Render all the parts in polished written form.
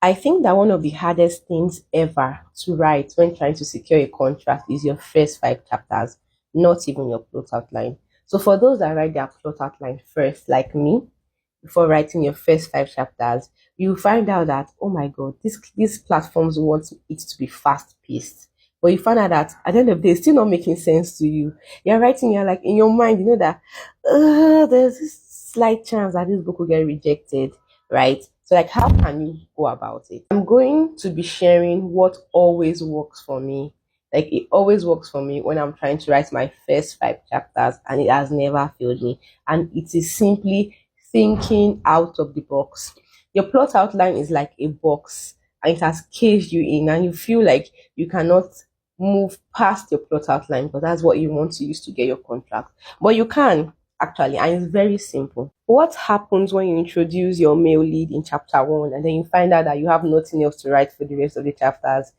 I think that one of the hardest things ever to write when trying to secure a contract is your first 5 chapters, not even your plot outline. So for those that write their plot outline first, like me, before writing your first 5 chapters, you find out that, oh my god, these platforms want it to be fast paced. But you find out that at the end of the day, it's still not making sense to you. You're writing, you're like in your mind, you know that there's this slight chance that this book will get rejected, right? So, like, how can you go about it? I'm going to be sharing what always works for me. Like, it always works for me when I'm trying to write my first 5 chapters, and it has never failed me. And it is simply thinking out of the box. Your plot outline is like a box, and it has caged you in, and you feel like you cannot move past your plot outline because that's what you want to use to get your contract. But you can actually, and it's very simple. What happens when you introduce your male lead in chapter 1 and then you find out that you have nothing else to write for the rest of the chapters?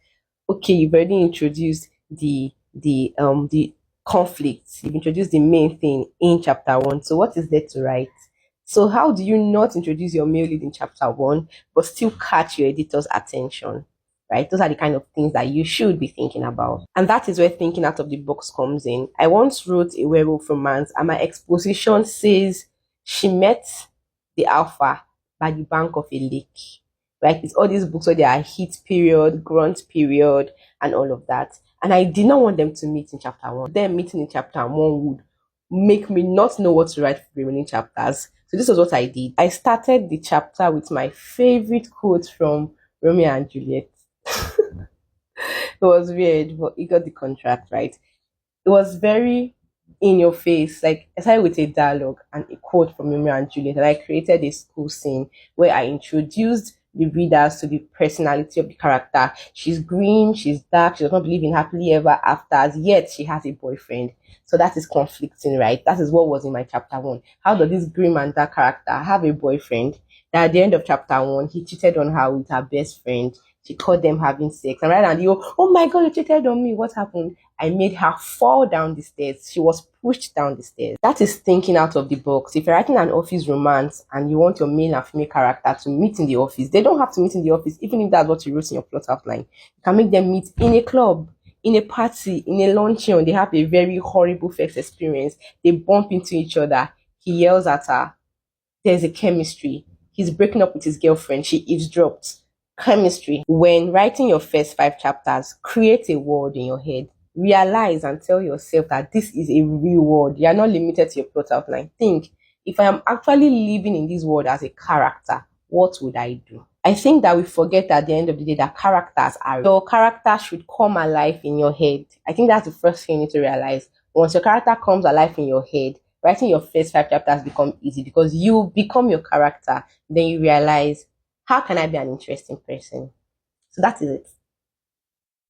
Okay, you've already introduced the conflict. You've introduced the main thing in chapter 1. So what is there to write? So how do you not introduce your male lead in chapter 1 but still catch your editor's attention? Right? Those are the kind of things that you should be thinking about. And that is where thinking out of the box comes in. I once wrote a werewolf romance and my exposition says she met the alpha by the bank of a lake. Right? It's all these books where there are heat period, grunt period, and all of that. And I did not want them to meet in chapter 1. Them meeting in chapter 1 would make me not know what to write for the remaining chapters. So this was what I did. I started the chapter with my favorite quote from Romeo and Juliet. It was weird, but he got the contract, right? It was very in your face. Like I started with a dialogue and a quote from Romeo and Juliet, and I created a school scene where I introduced the readers to the personality of the character. She's green, she's dark, she does not believe in happily ever after, yet she has a boyfriend. So that is conflicting, right? That is what was in my chapter 1. How does this grim and dark character have a boyfriend that at the end of chapter 1 he cheated on her with her best friend? She caught them having sex, and rather than you, oh my god, you cheated on me, what happened? I made her fall down the stairs. She was pushed down the stairs. That is thinking out of the box. If you're writing an office romance and you want your male and female character to meet in the office, they don't have to meet in the office, even if that's what you wrote in your plot outline. You can make them meet in a club, in a party, in a luncheon. They have a very horrible first experience. They bump into each other. He yells at her. There's a chemistry. He's breaking up with his girlfriend. She eavesdropped. Chemistry. When writing your first 5 chapters, create a world in your head. Realize and tell yourself that this is a real world. You are not limited to your plot outline. Think, if I am actually living in this world as a character, what would I do? I think that we forget at the end of the day that characters are, your character should come alive in your head. I think that's the first thing you need to realize. Once your character comes alive in your head, writing your first 5 chapters become easy because you become your character. Then you realize, how can I be an interesting person? So that is it.